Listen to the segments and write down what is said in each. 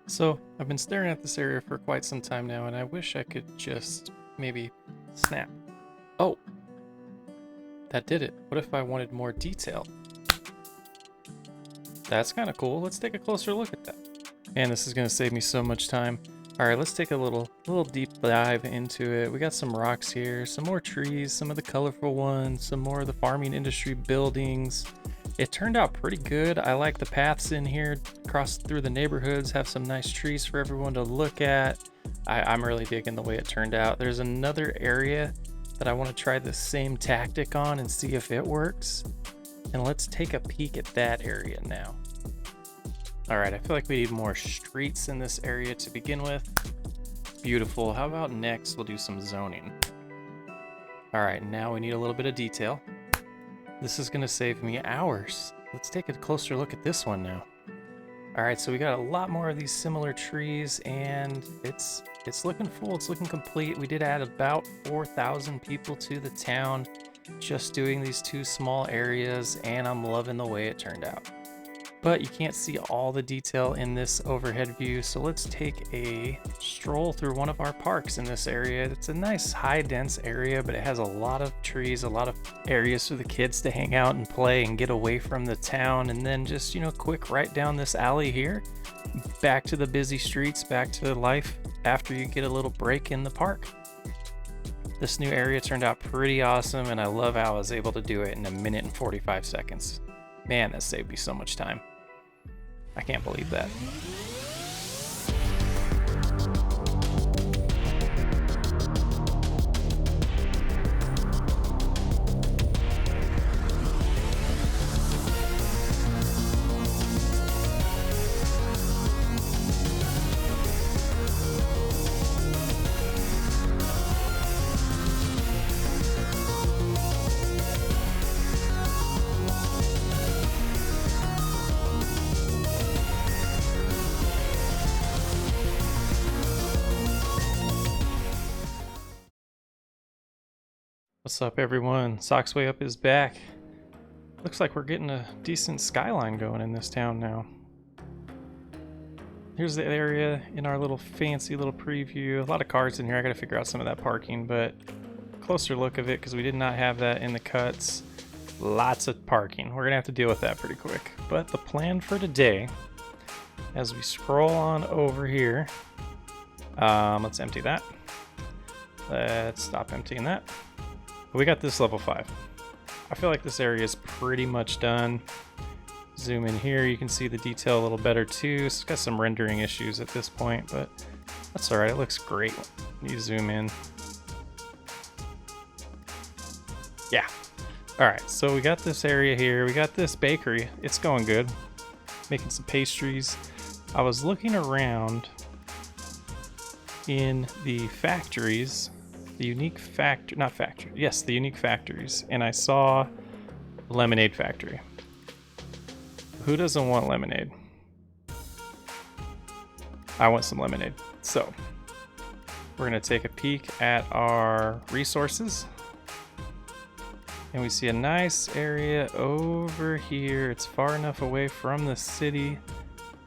So, I've been staring at this area for quite some time now, and I wish I could just maybe snap. Oh, that did it. What if I wanted more detail? That's kind of cool. Let's take a closer look at that. Man, this is going to save me so much time. All right, let's take a little deep dive into it. We got some rocks here, some more trees, some of the colorful ones, some more of the farming industry buildings. It turned out pretty good. I like the paths in here, cross through the neighborhoods, have some nice trees for everyone to look at. I'm really digging the way it turned out. There's another area that I want to try the same tactic on and see if it works. And let's take a peek at that area now. All right, I feel like we need more streets in this area to begin with. Beautiful. How about next we'll do some zoning? All right, now we need a little bit of detail. This is gonna save me hours. Let's take a closer look at this one now. All right, so we got a lot more of these similar trees, and it's looking full, it's looking complete. We did add about 4,000 people to the town just doing these two small areas, and I'm loving the way it turned out. But you can't see all the detail in this overhead view, so let's take a stroll through one of our parks in this area. It's a nice high dense area, but it has a lot of trees, a lot of areas for the kids to hang out and play and get away from the town. And then just, quick right down this alley here, back to the busy streets, back to life after you get a little break in the park. This new area turned out pretty awesome, and I love how I was able to do it in 1 minute and 45 seconds. Man, that saved me so much time. I can't believe that. What's up, everyone? Sock's Way Up is back. Looks like we're getting a decent skyline going in this town now. Here's the area in our little fancy little preview. A lot of cars in here. I gotta figure out some of that parking, but closer look of it because we did not have that in the cuts. Lots of parking. We're gonna have to deal with that pretty quick. But the plan for today, as we scroll on over here, let's empty that. Let's stop emptying that. We got this level 5. I feel like this area is pretty much done. Zoom in here, you can see the detail a little better too. It's got some rendering issues at this point, but that's all right. It looks great. You zoom in. Yeah. All right, so we got this area here. We got this bakery. It's going good. Making some pastries. I was looking around in the factories. The unique the unique factories, and I saw lemonade factory. Who doesn't want lemonade? I want some lemonade. So we're gonna take a peek at our resources, and we see a nice area over here. It's far enough away from the city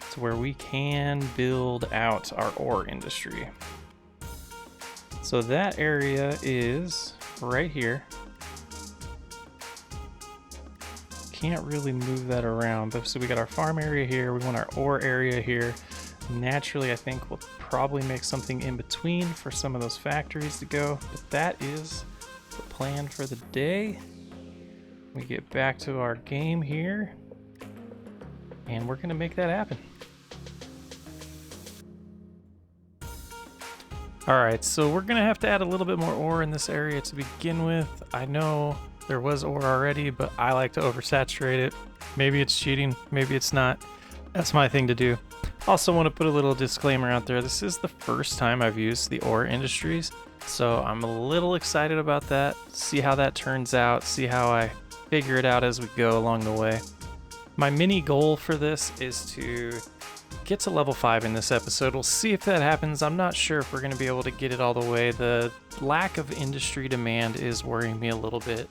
to where we can build out our ore industry. So that area is right here. Can't really move that around, but so we got our farm area here. We want our ore area here. Naturally, I think we'll probably make something in between for some of those factories to go, but that is the plan for the day. We get back to our game here, and we're gonna make that happen. Alright, so we're going to have to add a little bit more ore in this area to begin with. I know there was ore already, but I like to oversaturate it. Maybe it's cheating, maybe it's not. That's my thing to do. Also want to put a little disclaimer out there. This is the first time I've used the ore industries, so I'm a little excited about that. See how that turns out, see how I figure it out as we go along the way. My mini goal for this is to get to level 5 in this episode. We'll see if that happens. I'm not sure if we're going to be able to get it all the way. The lack of industry demand is worrying me a little bit.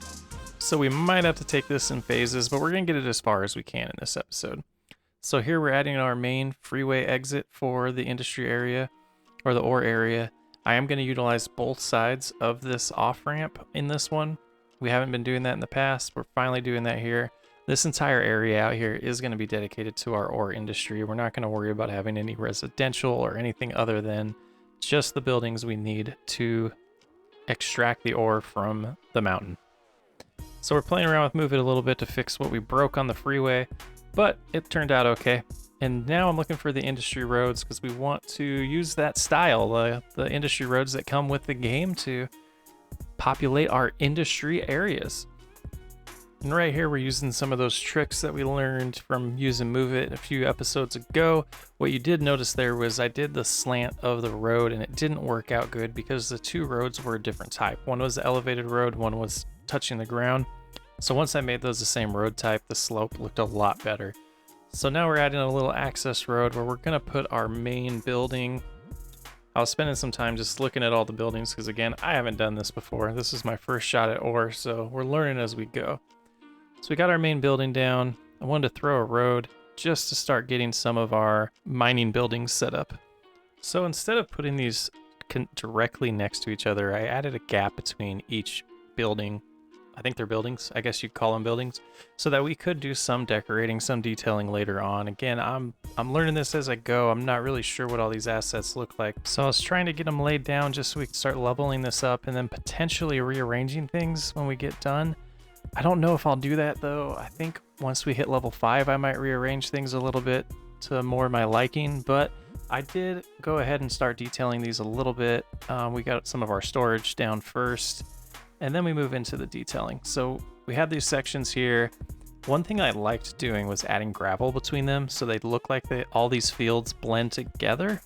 So we might have to take this in phases, but we're going to get it as far as we can in this episode. So here we're adding our main freeway exit for the industry area, or the ore area. I am going to utilize both sides of this off-ramp in this one. We haven't been doing that in the past. We're finally doing that here. This entire area out here is going to be dedicated to our ore industry. We're not going to worry about having any residential or anything other than just the buildings we need to extract the ore from the mountain. So we're playing around with Move It a little bit to fix what we broke on the freeway, but it turned out okay. And now I'm looking for the industry roads because we want to use that style, the industry roads that come with the game, to populate our industry areas. And right here, we're using some of those tricks that we learned from using Move It a few episodes ago. What you did notice there was I did the slant of the road and it didn't work out good because the two roads were a different type. One was the elevated road, one was touching the ground. So once I made those the same road type, the slope looked a lot better. So now we're adding a little access road where we're gonna put our main building. I was spending some time just looking at all the buildings because, again, I haven't done this before. This is my first shot at ore, so we're learning as we go. So we got our main building down. I wanted to throw a road just to start getting some of our mining buildings set up. So instead of putting these directly next to each other, I added a gap between each building. I think they're buildings. I guess you'd call them buildings, so that we could do some decorating, some detailing later on. Again, I'm learning this as I go. I'm not really sure what all these assets look like. So I was trying to get them laid down just so we could start leveling this up and then potentially rearranging things when we get done. I don't know if I'll do that though. I think once we hit level 5, I might rearrange things a little bit to more my liking, but I did go ahead and start detailing these a little bit. We got some of our storage down first, and then we move into the detailing. So we have these sections here. One thing I liked doing was adding gravel between them so they look like all these fields blend together.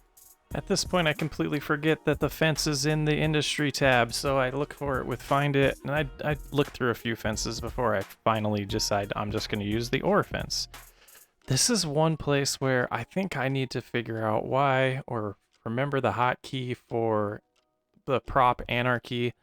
At this point, I completely forget that the fence is in the industry tab, so I look for it with Find It, and I look through a few fences before I finally decide I'm just going to use the ore fence. This is one place where I think I need to figure out why, or remember the hotkey for the prop anarchy.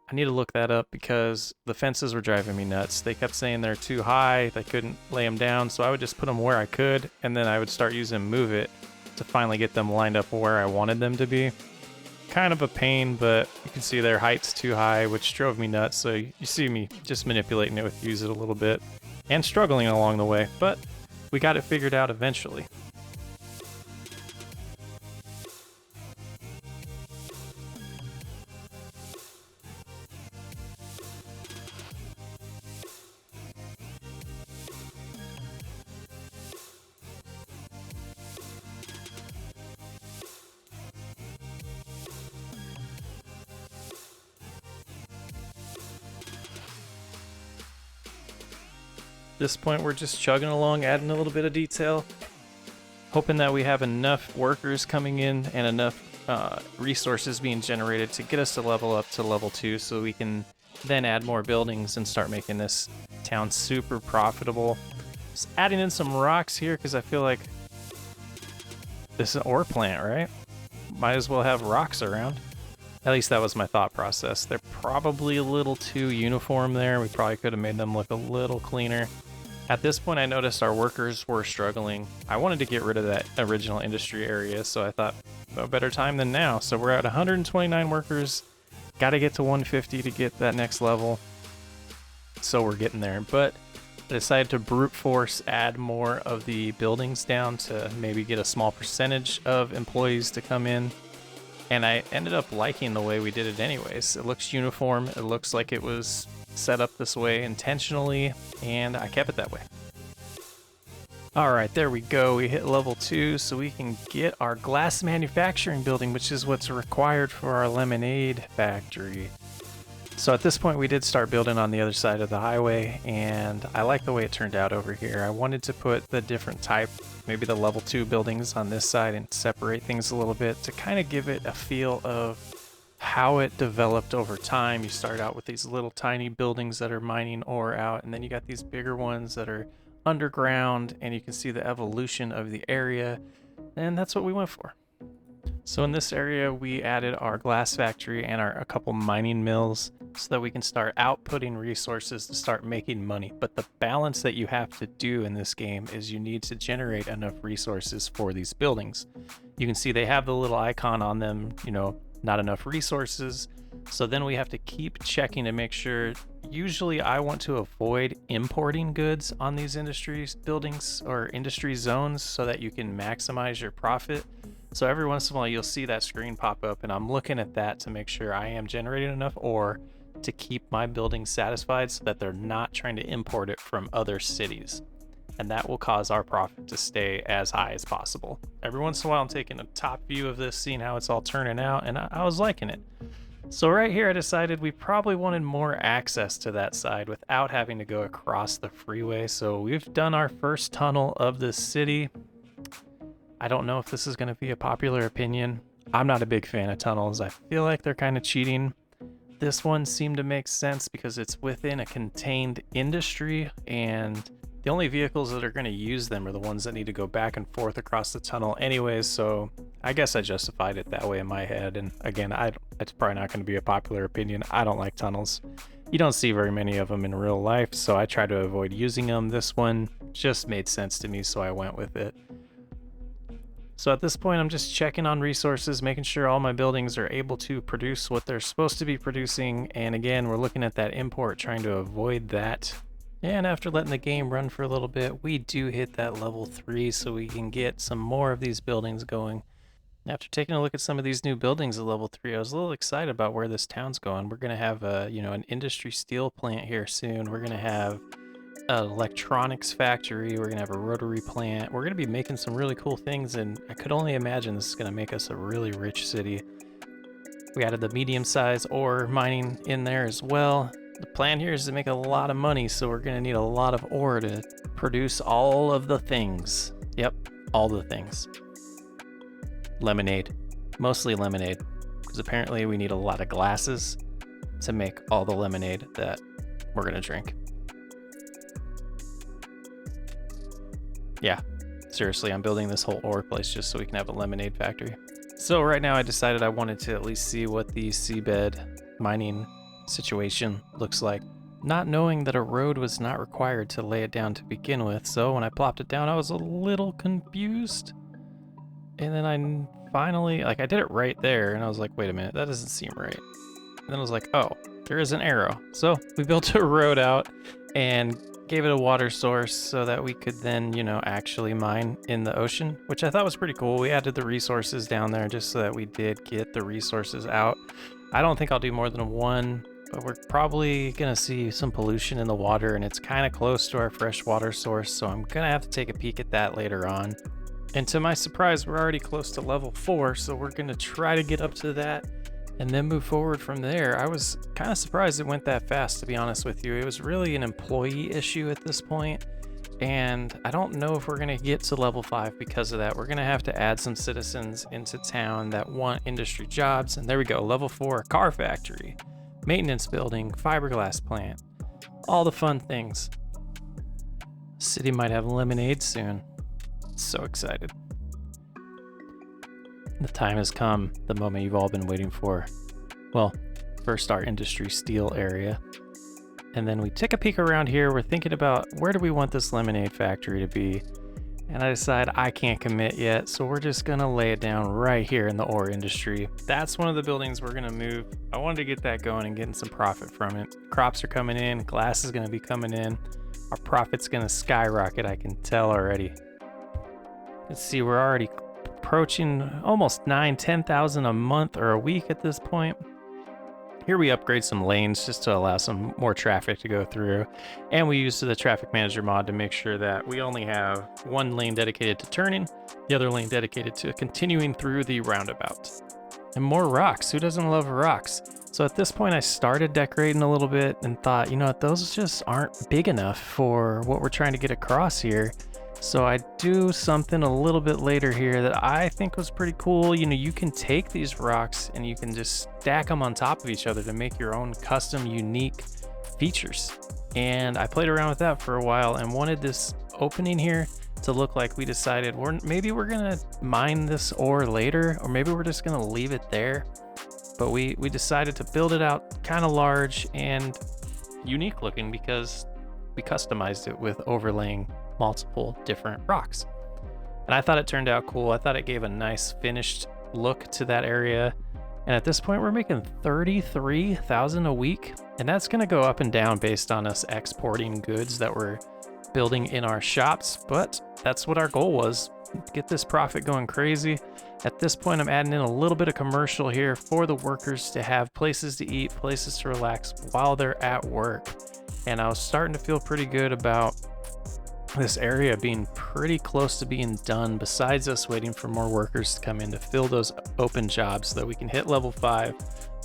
I need to look that up because the fences were driving me nuts. They kept saying they're too high, they couldn't lay them down, so I would just put them where I could, and then I would start using Move It to finally get them lined up where I wanted them to be. Kind of a pain, but you can see their height's too high, which drove me nuts, so you see me just manipulating it with Use It a little bit, and struggling along the way, but we got it figured out eventually. At this point, we're just chugging along, adding a little bit of detail, hoping that we have enough workers coming in and enough resources being generated to get us to level up to level 2 so we can then add more buildings and start making this town super profitable. Just adding in some rocks here because I feel like this is an ore plant, right? Might as well have rocks around. At least that was my thought process. They're probably a little too uniform there. We probably could have made them look a little cleaner. At this point, I noticed our workers were struggling. I wanted to get rid of that original industry area, so I thought, no better time than now. So we're at 129 workers. Got to get to 150 to get that next level. So we're getting there. But I decided to brute force add more of the buildings down to maybe get a small percentage of employees to come in. And I ended up liking the way we did it anyways. It looks uniform. It looks like it was set up this way intentionally, and I kept it that way. All right, there we go. We hit level 2, so we can get our glass manufacturing building, which is what's required for our lemonade factory. So at this point, we did start building on the other side of the highway, and I like the way it turned out over here. I wanted to put the different type, maybe the level 2 buildings on this side and separate things a little bit to kind of give it a feel of how it developed over time. You start out with these little tiny buildings that are mining ore out, and then you got these bigger ones that are underground, and you can see the evolution of the area, and that's what we went for. So in this area, we added our glass factory and a couple mining mills so that we can start outputting resources to start making money. But the balance that you have to do in this game is you need to generate enough resources for these buildings. You can see they have the little icon on them, not enough resources. So then we have to keep checking to make sure. Usually I want to avoid importing goods on these industries buildings or industry zones so that you can maximize your profit. So every once in a while you'll see that screen pop up, and I'm looking at that to make sure I am generating enough ore to keep my buildings satisfied so that they're not trying to import it from other cities. And that will cause our profit to stay as high as possible. Every once in a while I'm taking a top view of this, seeing how it's all turning out, and I was liking it. So right here I decided we probably wanted more access to that side without having to go across the freeway. So we've done our first tunnel of this city. I don't know if this is going to be a popular opinion. I'm not a big fan of tunnels. I feel like they're kind of cheating. This one seemed to make sense because it's within a contained industry, and the only vehicles that are going to use them are the ones that need to go back and forth across the tunnel anyways, so I guess I justified it that way in my head. And again, it's probably not going to be a popular opinion. I don't like tunnels. You don't see very many of them in real life, so I try to avoid using them. This one just made sense to me, so I went with it. So at this point, I'm just checking on resources, making sure all my buildings are able to produce what they're supposed to be producing. And again, we're looking at that import, trying to avoid that. And after letting the game run for a little bit, we do hit that level 3 so we can get some more of these buildings going. After taking a look at some of these new buildings at level 3, I was a little excited about where this town's going. We're going to have an industry steel plant here soon. We're going to have an electronics factory. We're going to have a rotary plant. We're going to be making some really cool things, and I could only imagine this is going to make us a really rich city. We added the medium-sized ore mining in there as well. The plan here is to make a lot of money, so we're going to need a lot of ore to produce all of the things. Yep, all the things. Lemonade. Mostly lemonade, because apparently we need a lot of glasses to make all the lemonade that we're going to drink. Yeah, seriously, I'm building this whole ore place just so we can have a lemonade factory. So right now I decided I wanted to at least see what the seabed mining situation looks like, not knowing that a road was not required to lay it down to begin with. So when I plopped it down, I was a little confused. And then I finally, I did it right there, and I was like, wait a minute, that doesn't seem right. And then I was like, oh, there is an arrow. So we built a road out and gave it a water source so that we could then, actually mine in the ocean, which I thought was pretty cool. We added the resources down there just so that we did get the resources out. I don't think I'll do more than one, but we're probably gonna see some pollution in the water, and it's kind of close to our fresh water source, so I'm gonna have to take a peek at that later on. And to my surprise, we're already close to level 4, so we're gonna try to get up to that and then move forward from there. I was kind of surprised it went that fast, to be honest with you. It was really an employee issue at this point, and I don't know if we're gonna get to level 5 because of that. We're gonna have to add some citizens into town that want industry jobs, and there we go, level 4, car factory, maintenance building, fiberglass plant, all the fun things. City might have lemonade soon. So excited. The time has come, the moment you've all been waiting for. Well, first our industry steel area, and then we take a peek around here. We're thinking about where do we want this lemonade factory to be, and I decide I can't commit yet, so we're just gonna lay it down right here in the ore industry. That's one of the buildings we're gonna move. I wanted to get that going and getting some profit from it. Crops are coming in, glass is gonna be coming in. Our profit's gonna skyrocket, I can tell already. Let's see, we're already approaching almost 10,000 a month or a week at this point. Here we upgrade some lanes just to allow some more traffic to go through, and we use the traffic manager mod to make sure that we only have one lane dedicated to turning, the other lane dedicated to continuing through the roundabout. And more rocks, who doesn't love rocks? So at this point I started decorating a little bit and thought, you know what, those just aren't big enough for what we're trying to get across here. So I do something a little bit later here that I think was pretty cool. You can take these rocks and you can just stack them on top of each other to make your own custom unique features. And I played around with that for a while and wanted this opening here to look like we decided maybe we're gonna mine this ore later, or maybe we're just gonna leave it there. But we decided to build it out kind of large and unique looking because we customized it with overlaying multiple different rocks. And I thought it turned out cool. I thought it gave a nice finished look to that area. And at this point, we're making 33,000 a week. And that's gonna go up and down based on us exporting goods that we're building in our shops. But that's what our goal was, get this profit going crazy. At this point, I'm adding in a little bit of commercial here for the workers to have places to eat, places to relax while they're at work. And I was starting to feel pretty good about this area being pretty close to being done, besides us waiting for more workers to come in to fill those open jobs so that we can hit level 5,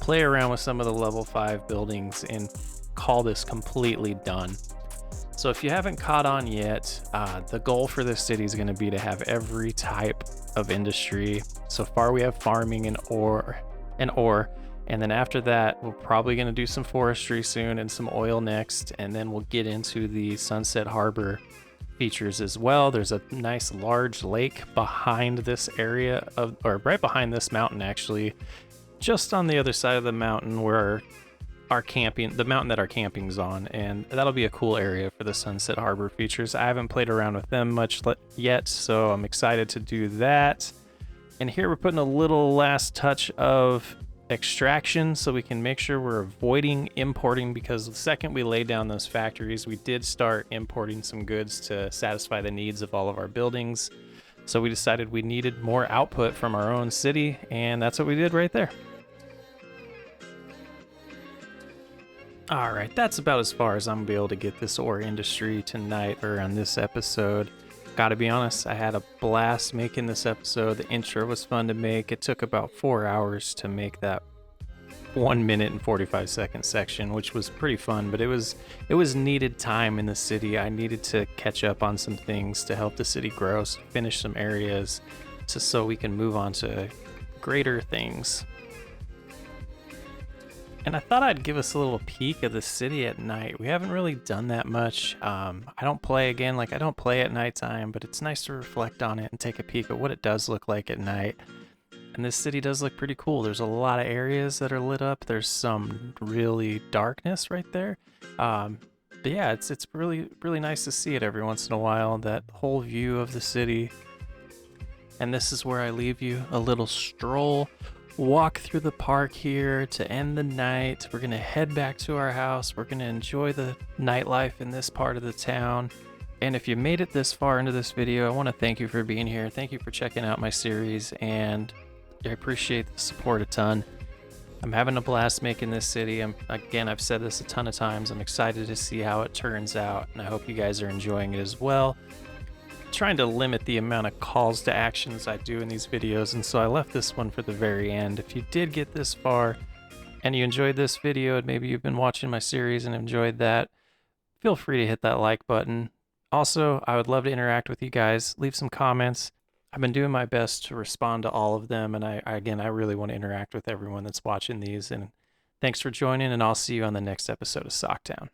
play around with some of the level 5 buildings, and call this completely done. So if you haven't caught on yet, the goal for this city is going to be to have every type of industry. So far we have farming and ore, and then after that we're probably going to do some forestry soon and some oil next, and then we'll get into the Sunset Harbor features as well. There's a nice large lake behind this area or right behind this mountain, actually, just on the other side of the mountain where the mountain that our camping's on, and that'll be a cool area for the Sunset Harbor features. I haven't played around with them much yet, so I'm excited to do that. And here we're putting a little last touch of extraction so we can make sure we're avoiding importing, because the second we laid down those factories, we did start importing some goods to satisfy the needs of all of our buildings. So we decided we needed more output from our own city, and that's what we did right there. All right, that's about as far as I'm gonna be able to get this ore industry tonight or on this episode. Gotta be honest, I had a blast making this episode. The intro was fun to make. It took about 4 hours to make that 1 minute and 45 second section, which was pretty fun, but it was needed time in the city. I needed to catch up on some things to help the city grow, finish some areas so we can move on to greater things. And I thought I'd give us a little peek of the city at night. We haven't really done that much. I don't play at nighttime, but it's nice to reflect on it and take a peek at what it does look like at night. And this city does look pretty cool. There's a lot of areas that are lit up. There's some really darkness right there. But yeah, it's really, really nice to see it every once in a while, that whole view of the city. And this is where I leave you, a little stroll. Walk through the park here to end the night. We're gonna head back to our house. We're gonna enjoy the nightlife in this part of the town. And if you made it this far into this video, I want to thank you for being here. Thank you for checking out my series, and I appreciate the support a ton. I'm having a blast making this city. I've said this a ton of times. I'm excited to see how it turns out, and I hope you guys are enjoying it as well. Trying to limit the amount of calls to actions I do in these videos, and so I left this one for the very end. If you did get this far and you enjoyed this video, and maybe you've been watching my series and enjoyed that, feel free to hit that like button. Also, I would love to interact with you guys. Leave some comments. I've been doing my best to respond to all of them, and I really want to interact with everyone that's watching these. And thanks for joining, and I'll see you on the next episode of Socktown.